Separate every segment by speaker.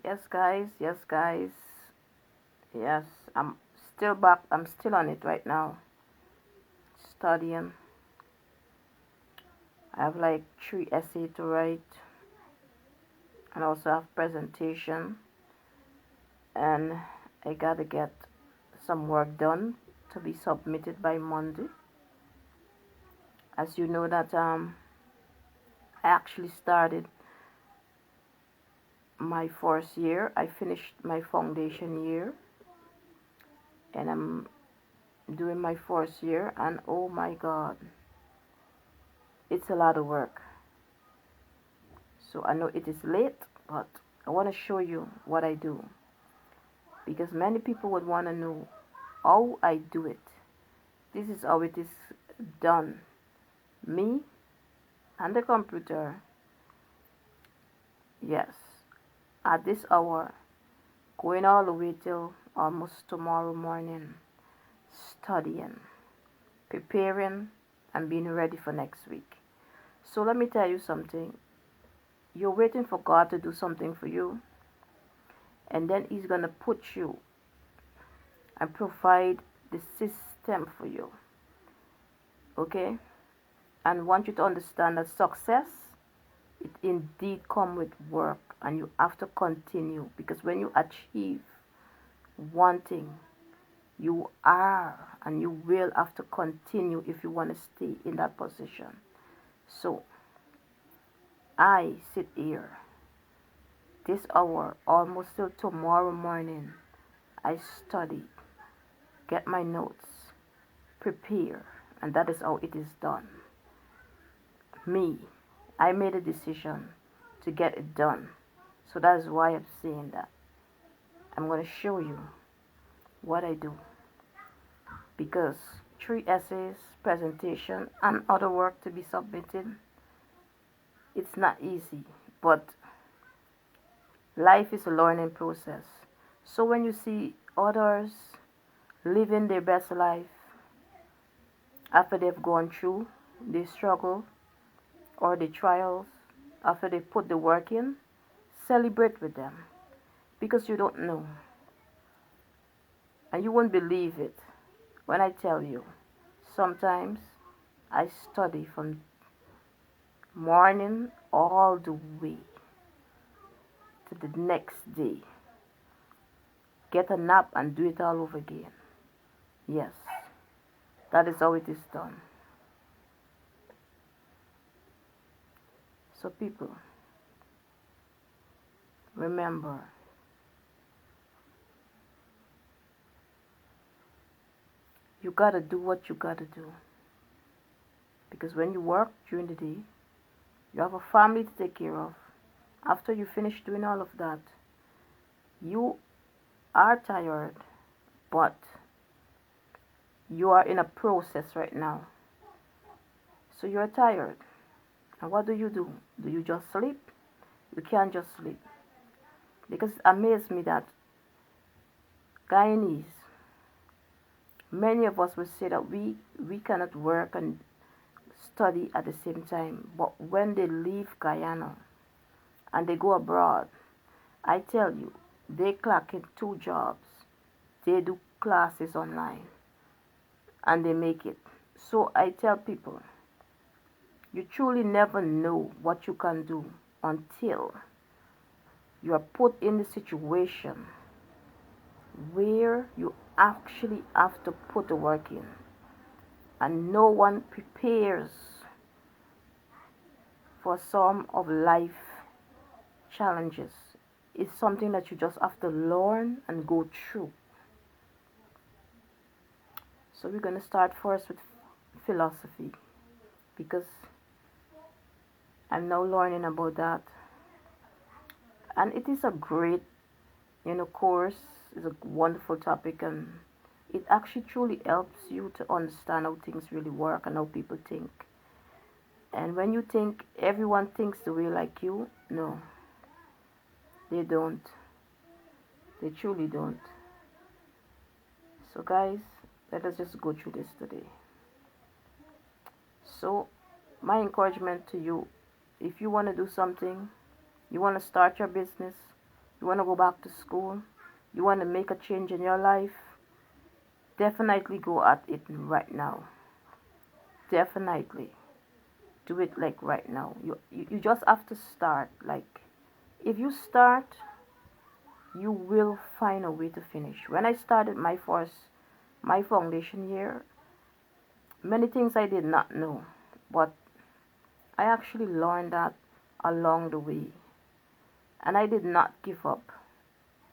Speaker 1: Yes, guys. Yes, I'm still back. I'm still on it right now. Studying. I have like 3 essays to write, and also have presentation. And I gotta get some work done to be submitted by Monday. As you know that I actually started my fourth year. I finished my foundation year, and I'm doing my fourth year. And oh my God, it's a lot of work. So I know it is late, but I want to show you what I do, because many people would want to know how I do it. This is how it is done. Me and the computer, yes, at this hour, going all the way till almost tomorrow morning, studying, preparing, and being ready for next week. So let me tell you something. You're waiting for God to do something for you, and then He's going to put you and provide the system for you. Okay? And want you to understand that success, it indeed comes with work, and you have to continue, because when you achieve one thing, you are and you will have to continue if you want to stay in that position. So I sit here this hour almost till tomorrow morning. I study, get my notes, prepare, and that is how it is done. Me, I made a decision to get it done. So that is why I'm saying that. I'm going to show you what I do, because 3 essays, presentation, and other work to be submitted, it's not easy, but life is a learning process. So when you see others living their best life after they've gone through the struggle or the trials, after they put the work in, celebrate with them, because you don't know, and you won't believe it when I tell you. Sometimes I study from morning all the way to the next day, get a nap, and do it all over again. Yes, that is how it is done. So people, remember, you gotta do what you gotta do, because when you work during the day, you have a family to take care of. After you finish doing all of that, you are tired, but you are in a process right now. So you're tired. And what do? Do you just sleep? You can't just sleep. Because it amazed me that Guyanese, many of us will say that we cannot work and study at the same time. But when they leave Guyana and they go abroad, I tell you, they clock in 2 jobs. They do classes online and they make it. So I tell people, you truly never know what you can do until you are put in the situation where you actually have to put the work in. And no one prepares for some of life challenges. It's something that you just have to learn and go through. So we're going to start first with philosophy, because I'm now learning about that. And it is a great, course. It's a wonderful topic, and it actually truly helps you to understand how things really work and how people think. And when you think everyone thinks the way like you, no, they don't. They truly don't. So guys, let us just go through this today. So my encouragement to you, if you want to do something, you want to start your business, you want to go back to school, you want to make a change in your life, definitely go at it right now. Definitely do it like right now. You just have to start. Like, if you start, you will find a way to finish. When I started my foundation year, many things I did not know, but I actually learned that along the way, and I did not give up,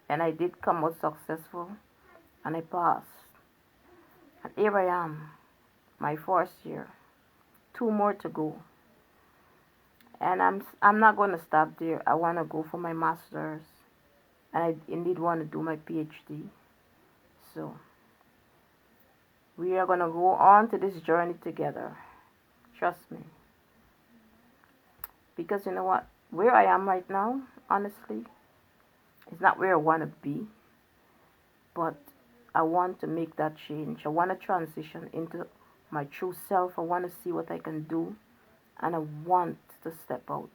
Speaker 1: and I did come out successful, and I passed. And here I am, my fourth year, two more to go, and I'm not going to stop there. I want to go for my master's, and I indeed want to do my PhD. So we are going to go on to this journey together. Trust me. Because you know what? Where I am right now, honestly, is not where I want to be. But I want to make that change. I want to transition into my true self. I want to see what I can do. And I want to step out.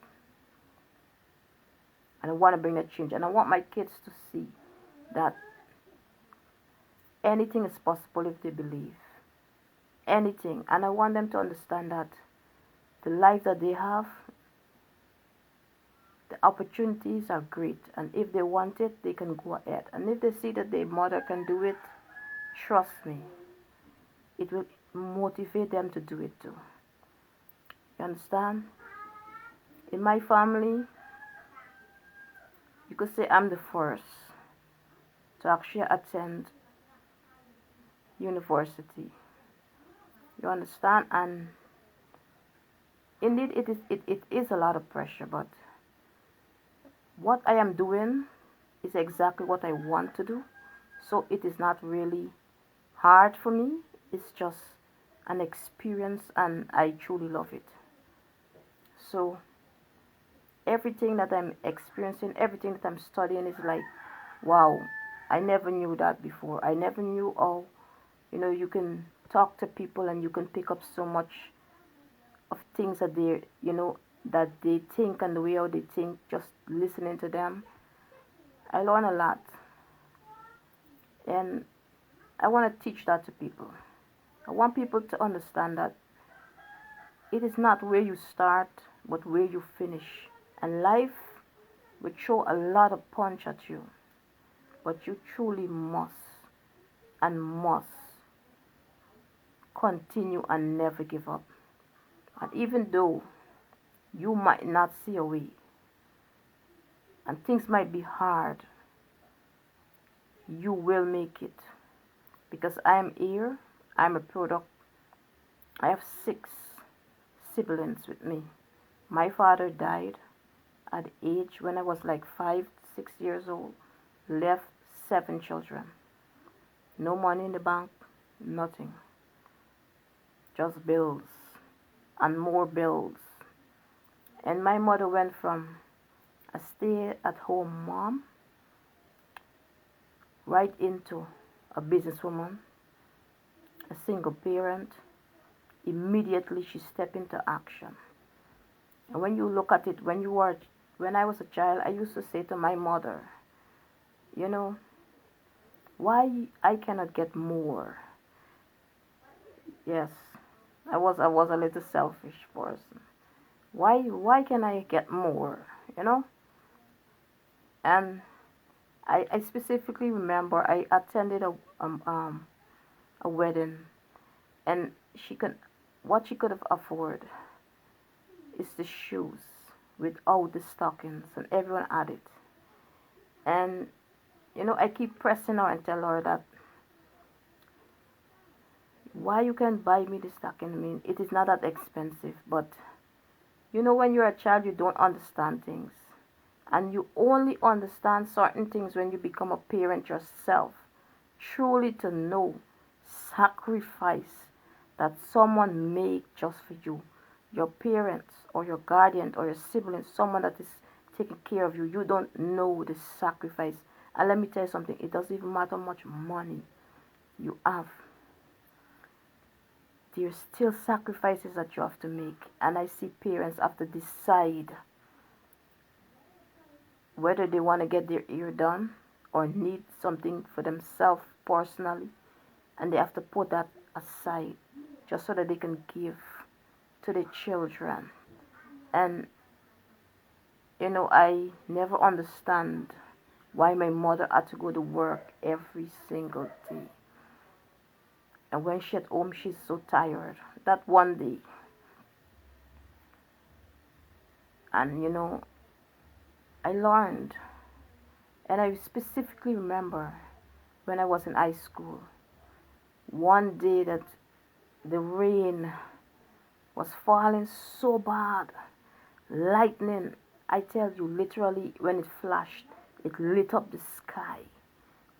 Speaker 1: And I want to bring that change. And I want my kids to see that anything is possible if they believe. Anything. And I want them to understand that the life that they have, the opportunities are great. And if they want it, they can go ahead. And if they see that their mother can do it, trust me, it will motivate them to do it too. You understand? In my family, you could say I'm the first to actually attend university. You understand? And indeed, it is a lot of pressure, but what I am doing is exactly what I want to do. So it is not really hard for me. It's just an experience, and I truly love it. So everything that I'm experiencing, everything that I'm studying is like, wow, I never knew that before. I never knew how, you can talk to people and you can pick up so much of things that that they think and the way how they think, just listening to them. I learn a lot. And I want to teach that to people. I want people to understand that it is not where you start, but where you finish. And life will throw a lot of punch at you, but you truly must continue and never give up. And even though you might not see a way, and things might be hard, you will make it. Because I am here, I'm a product. I have 6 siblings with me. My father died at the age when I was like 5, 6 years old, left 7 children. No money in the bank, nothing. Just bills and more bills. And my mother went from a stay-at-home mom right into a businesswoman, a single parent. Immediately she stepped into action. And when you look at it, when I was a child, I used to say to my mother, you know, why I cannot get more? Yes, I was a little selfish person. Why can I get more? You know? And I specifically remember I attended a wedding, and what she could have afforded is the shoes with all the stockings, and everyone had it. And I keep pressing her and tell her that why you can buy me the stocking. I mean, it is not that expensive, but when you're a child, you don't understand things, and you only understand certain things when you become a parent yourself. Truly to know sacrifice that someone make just for you, your parents or your guardian or your siblings, someone that is taking care of you. You don't know the sacrifice. And let me tell you something, it doesn't even matter how much money you have. There's still sacrifices that you have to make. And I see parents have to decide whether they want to get their ear done or need something for themselves personally, and they have to put that aside just so that they can give to the children. And I never understand why my mother had to go to work every single day. And when she at home, she's so tired. That one day, and I learned, and I specifically remember when I was in high school, one day that the rain was falling so bad, lightning. I tell you, literally, when it flashed, it lit up the sky.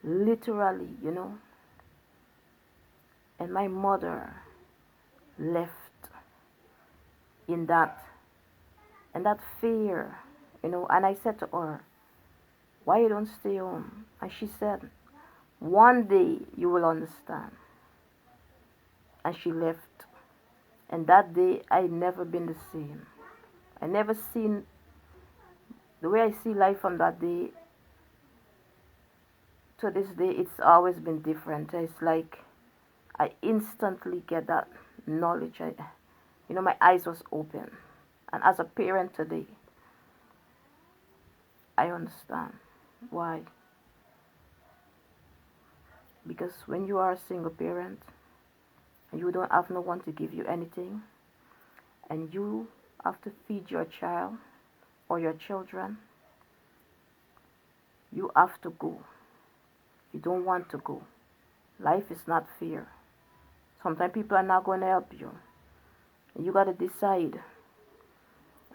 Speaker 1: Literally, And my mother left in that, and that fear, And I said to her, "Why you don't stay home?" And she said, "One day you will understand." And she left. And that day, I never been the same. I never seen the way I see life from that day to this day. It's always been different. It's like I instantly get that knowledge. My eyes was open. And as a parent today, I understand why. Because when you are a single parent and you don't have no one to give you anything, and you have to feed your child or your children, you have to go. You don't want to go. Life is not fair. Sometimes people are not going to help you. You got to decide,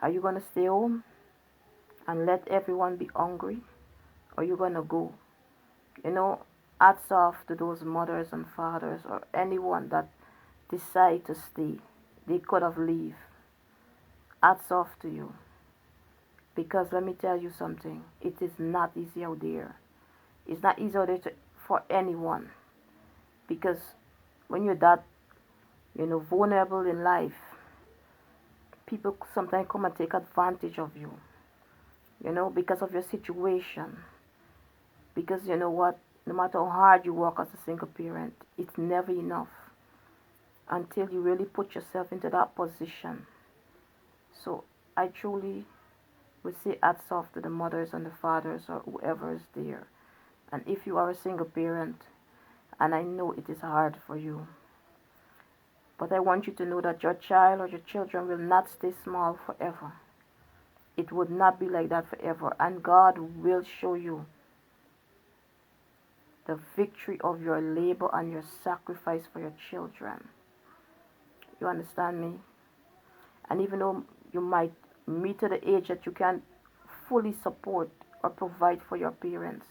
Speaker 1: are you going to stay home and let everyone be hungry, or you going to go? Hats off to those mothers and fathers or anyone that decide to stay. They could have leave. Hats off to you. Because let me tell you something, it is not easy out there. It's not easy out there for anyone. Because when you're that, vulnerable in life, people sometimes come and take advantage of you, because of your situation. Because you know what, no matter how hard you work as a single parent, it's never enough until you really put yourself into that position. So I truly would say hats off to the mothers and the fathers or whoever is there. And if you are a single parent, and I know it is hard for you, but I want you to know that your child or your children will not stay small forever. It would not be like that forever. And God will show you the victory of your labor and your sacrifice for your children. You understand me? And even though you might meet to the age that you can't fully support or provide for your parents,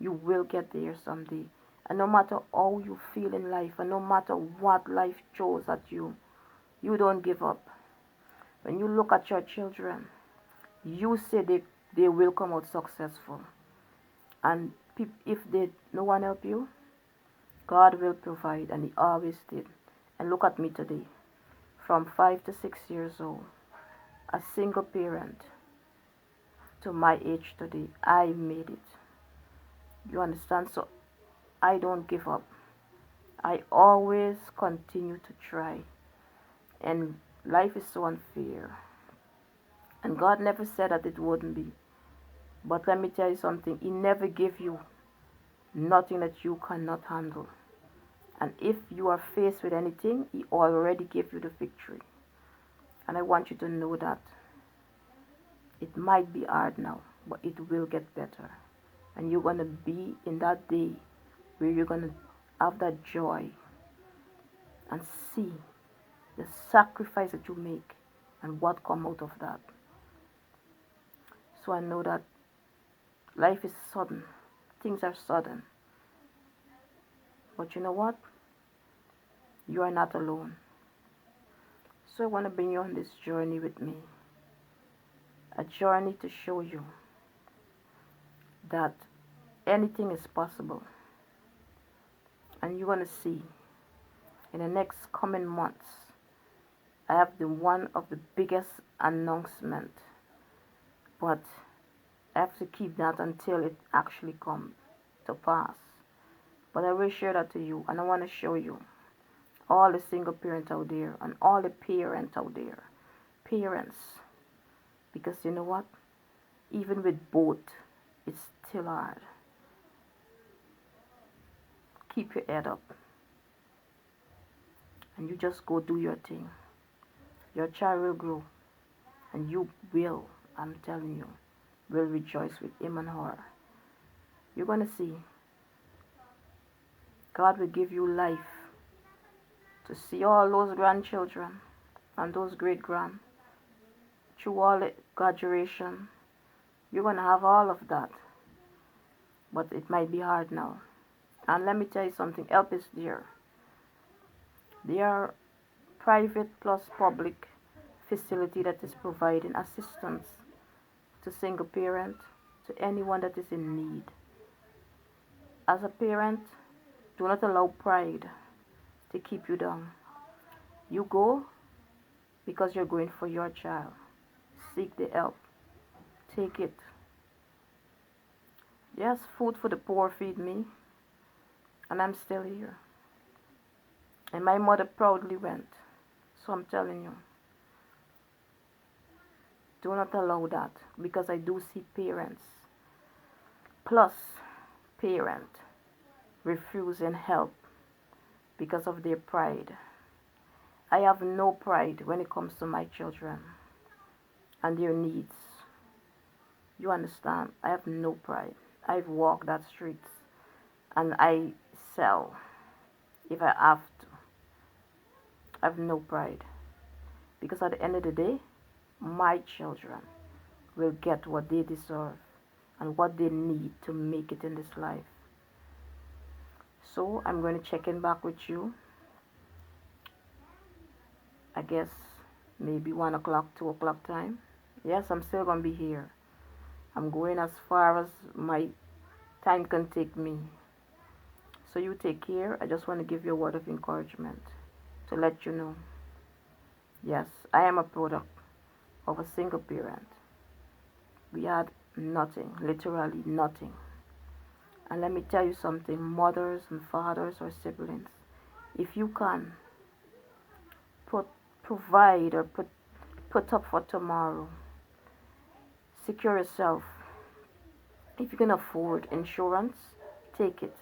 Speaker 1: you will get there someday. And no matter how you feel in life, and no matter what life throws at you, you don't give up. When you look at your children, you say they will come out successful. And if no one help you, God will provide, and He always did. And look at me today, from 5 to 6 years old, a single parent, to my age today, I made it. You understand? So I don't give up. I always continue to try. And life is so unfair. And God never said that it wouldn't be. But let me tell you something, He never gave you nothing that you cannot handle. And if you are faced with anything, He already gave you the victory. And I want you to know that it might be hard now, but it will get better. And you're going to be in that day where you're going to have that joy and see the sacrifice that you make and what come out of that. So I know that life is sudden. Things are sudden. But you know what? You are not alone. So I want to bring you on this journey with me. A journey to show you that anything is possible. And you're going to see in the next coming months, I have one of the biggest announcement. But I have to keep that until it actually comes to pass. But I will share that to you, and I want to show you all the single parents out there and all the parents out there. Parents, because you know what? Even with both, it's still hard. Keep your head up and you just go do your thing. Your child will grow and you will, I'm telling you, will rejoice with him and her. You're going to see God will give you life to see all those grandchildren and those great grand through all the graduation. You're going to have all of that. But it might be hard now. And let me tell you something, help is there. There are private plus public facility that is providing assistance to single parent, to anyone that is in need. As a parent, do not allow pride to keep you down. You go because you're going for your child. Seek the help. Take it. Yes, food for the poor feed me, and I'm still here. And my mother proudly went. So I'm telling you, do not allow that, because I do see parents plus parent refusing help because of their pride. I have no pride when it comes to my children and their needs. You understand? I have no pride. I've walked that streets and I sell if I have to. I have no pride, because at the end of the day, my children will get what they deserve and what they need to make it in this life. So I'm going to check in back with you, I guess maybe 1 o'clock, 2 o'clock time. Yes, I'm still going to be here. I'm going as far as my time can take me. So you take care. I just want to give you a word of encouragement to let you know, yes, I am a product of a single parent. We had nothing, literally nothing. And let me tell you something, mothers and fathers or siblings, if you can provide or put up for tomorrow, secure yourself. If you can afford insurance, take it.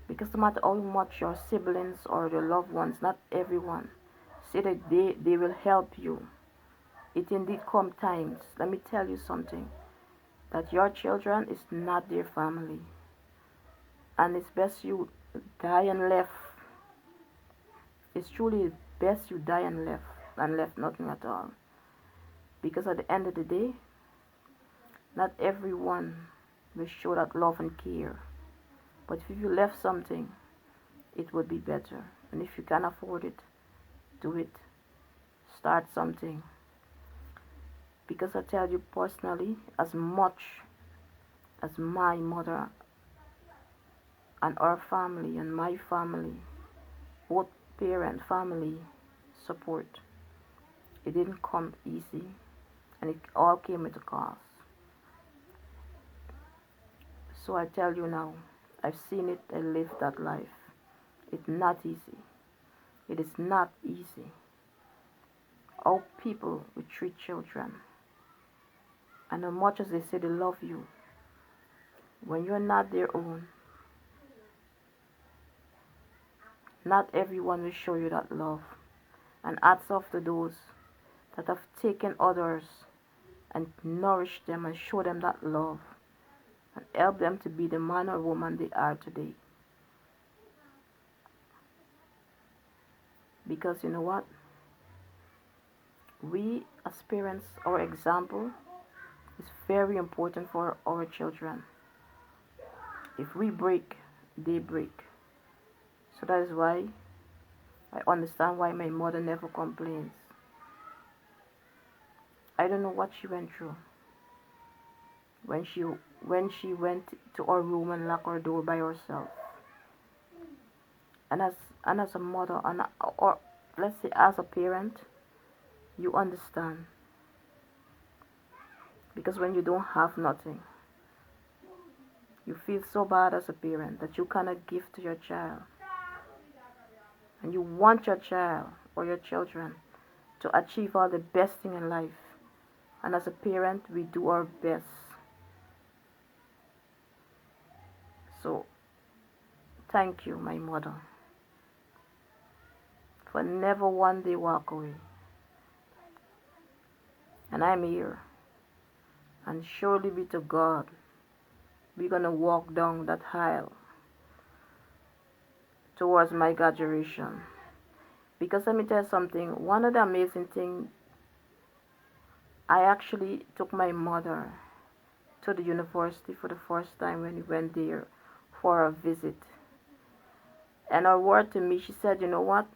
Speaker 1: Because no matter how much your siblings or your loved ones, not everyone, say that they will help you. It indeed come times, let me tell you something, that your children is not their family. And it's best you die and left. It's truly best you die and left than left nothing at all. Because at the end of the day, not everyone will show that love and care. But if you left something, it would be better. And if you can afford it, do it. Start something. Because I tell you personally, as much as my mother and our family and my family, both parent family support, it didn't come easy, and it all came at a cost. So I tell you now, I've seen it and lived that life. It's not easy. It is not easy. How people will treat children, and as much as they say they love you, when you're not their own, not everyone will show you that love. And hats off to those that have taken others and nourished them and show them that love and help them to be the man or woman they are today. Because you know what? We as parents, our example is very important for our children. If we break, they break. So that is why I understand why my mother never complains. I don't know what she went through when she went to her room and locked her door by herself. And as a mother, or let's say as a parent, you understand. Because when you don't have nothing, you feel so bad as a parent that you cannot give to your child. And you want your child or your children to achieve all the best thing in life. And as a parent, we do our best. So, thank you, my mother, for never one day walk away. And I'm here. And surely be to God, we're going to walk down that aisle towards my graduation. Because let me tell you something, one of the amazing things, I actually took my mother to the university for the first time when we went there for a visit. And her word to me, she said, you know what?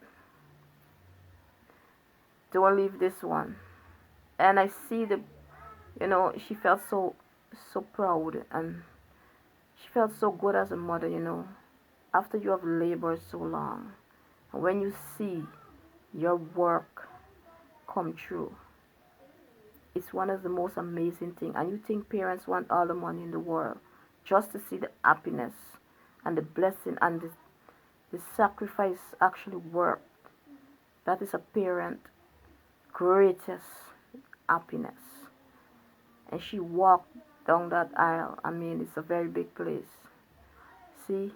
Speaker 1: Don't leave this one. And I see she felt so proud, and she felt so good as a mother. After you have labored so long, and when you see your work come true, it's one of the most amazing things. And you think parents want all the money in the world just to see the happiness and the blessing and the sacrifice actually work. That is a parent greatest happiness. And she walked down that aisle. I mean, it's a very big place. See,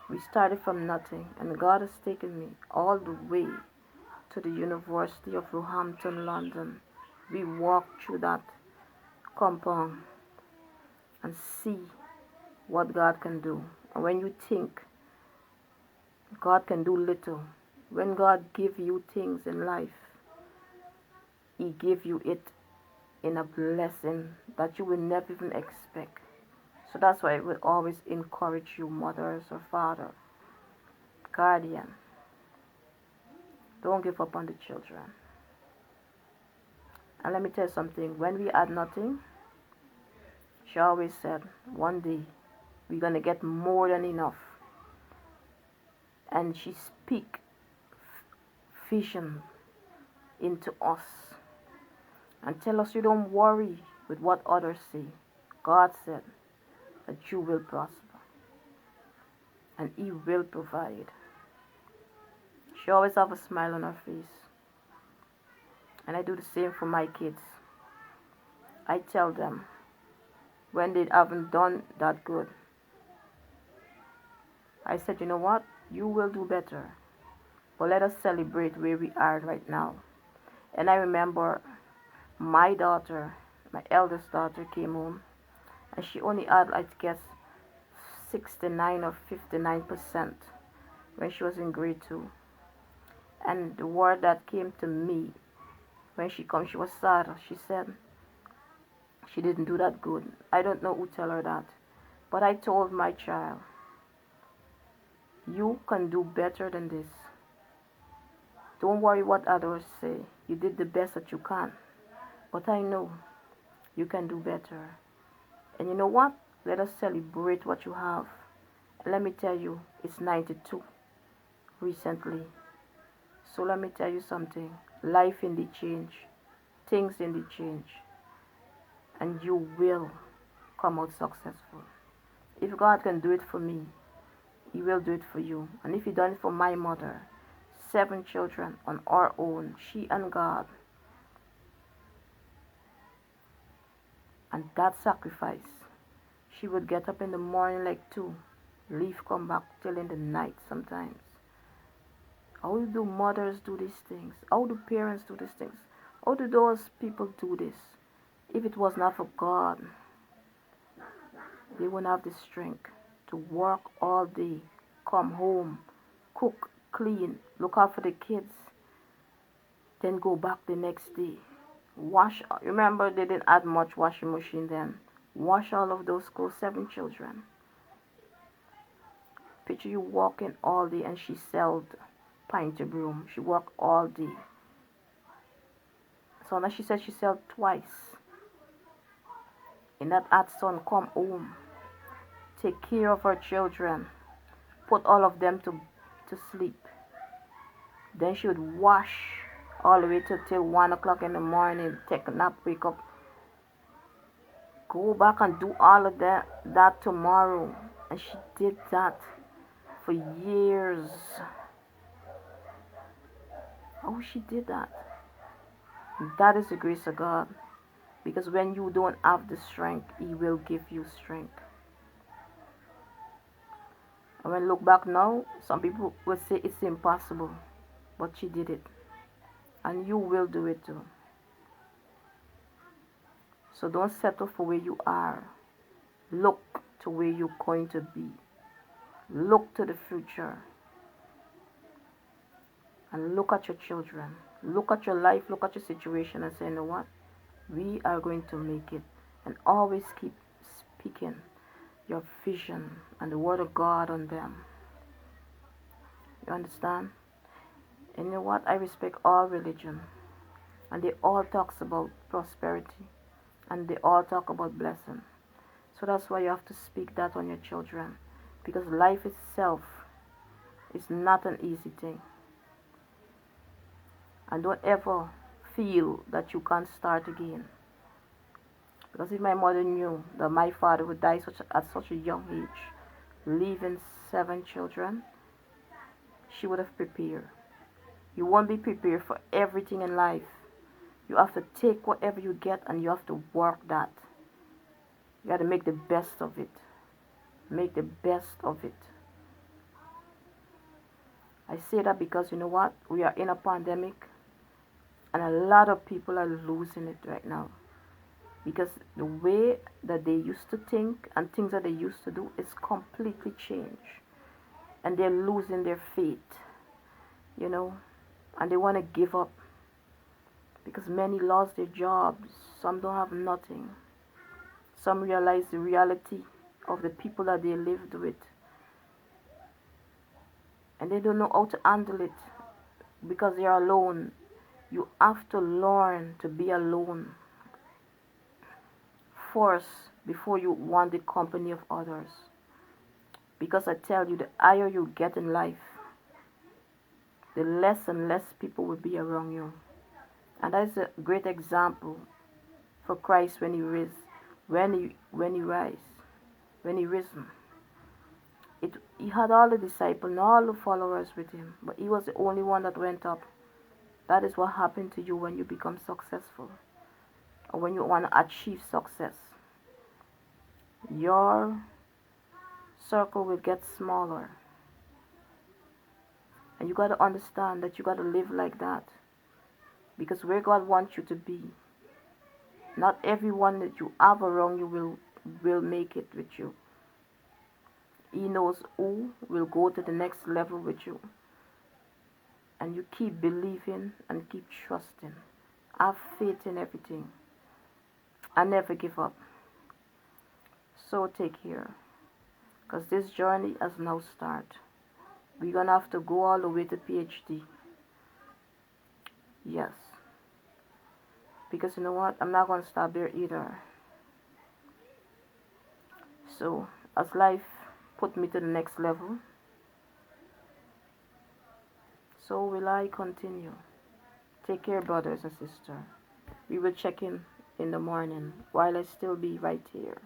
Speaker 1: we started from nothing, and God has taken me all the way to the University of Roehampton, London. We walked through that compound and see what God can do. And when you think God can do little, when God gives you things in life, He gives you it in a blessing that you will never even expect. So that's why I will always encourage you, mothers or father, guardian, don't give up on the children. And let me tell you something, when we had nothing, she always said, one day we're going to get more than enough. And she speak vision into us and tell us, you don't worry with what others say. God said that you will prosper and He will provide. She always have a smile on her face. And I do the same for my kids. I tell them when they haven't done that good, I said, you know what? You will do better. But let us celebrate where we are right now. And I remember my daughter, my eldest daughter, came home, and she only had, I guess, 69 or 59% when she was in grade 2. And the word that came to me when she come, she was sad. She said she didn't do that good. I don't know who tell her that. But I told my child, you can do better than this. Don't worry what others say. You did the best that you can. But I know you can do better. And you know what? Let us celebrate what you have. And let me tell you, it's 92 recently. So let me tell you something. Life indeed change. Things indeed change. And you will come out successful. If God can do it for me, He will do it for you. And if He done it for my mother, 7 children on our own, she and God. And that sacrifice, she would get up in the morning like 2, leave, come back till in the night sometimes. How do mothers do these things? How do parents do these things? How do those people do this? If it was not for God, they wouldn't have the strength to work all day, come home, cook, clean, look out for the kids, then go back the next day. Wash, remember they didn't add much washing machine then. Wash all of those clothes, 7 children. Picture you walking all day, and she sold pint of broom. She worked all day. So now she said she sold twice. In that hot sun, come home, take care of her children, put all of them to sleep. Then she would wash all the way till 1 o'clock in the morning, take a nap, wake up, go back and do all of that tomorrow. And she did that for years. Oh, she did that. That is the grace of God. Because when you don't have the strength, He will give you strength. And when I look back now, some people will say it's impossible. But she did it. And you will do it too. So don't settle for where you are. Look to where you're going to be. Look to the future. And look at your children. Look at your life. Look at your situation and say, you know what? We are going to make it. And always keep speaking your vision and the word of God on them. You understand? And you know what? I respect all religion. And they all talks about prosperity. And they all talk about blessing. So that's why you have to speak that on your children. Because life itself is not an easy thing. And don't ever feel that you can't start again. Because if my mother knew that my father would die at such a young age, leaving 7 children, she would have prepared. You won't be prepared for everything in life. You have to take whatever you get and you have to work that. You got to make the best of it. Make the best of it. I say that because you know what? We are in a pandemic and a lot of people are losing it right now. Because the way that they used to think and things that they used to do is completely changed. And they're losing their faith, you know, and they want to give up. Because many lost their jobs, some don't have nothing. Some realize the reality of the people that they lived with. And they don't know how to handle it because they are alone. You have to learn to be alone first before you want the company of others. Because I tell you, the higher you get in life, the less and less people will be around you. And that is a great example for Christ when he risen. He had all the disciples and all the followers with him, but he was the only one that went up. That is what happened to you when you become successful, or when you want to achieve success. Your circle will get smaller. And you got to understand that you got to live like that. Because where God wants you to be, not everyone that you have around you will make it with you. He knows who will go to the next level with you. And you keep believing and keep trusting. Have faith in everything. And never give up. So take care. Because this journey has now started. We're going to have to go all the way to PhD. Yes. Because you know what? I'm not going to stop there either. So, as life put me to the next level, so will I continue. Take care, brothers and sisters. We will check in the morning while I still be right here.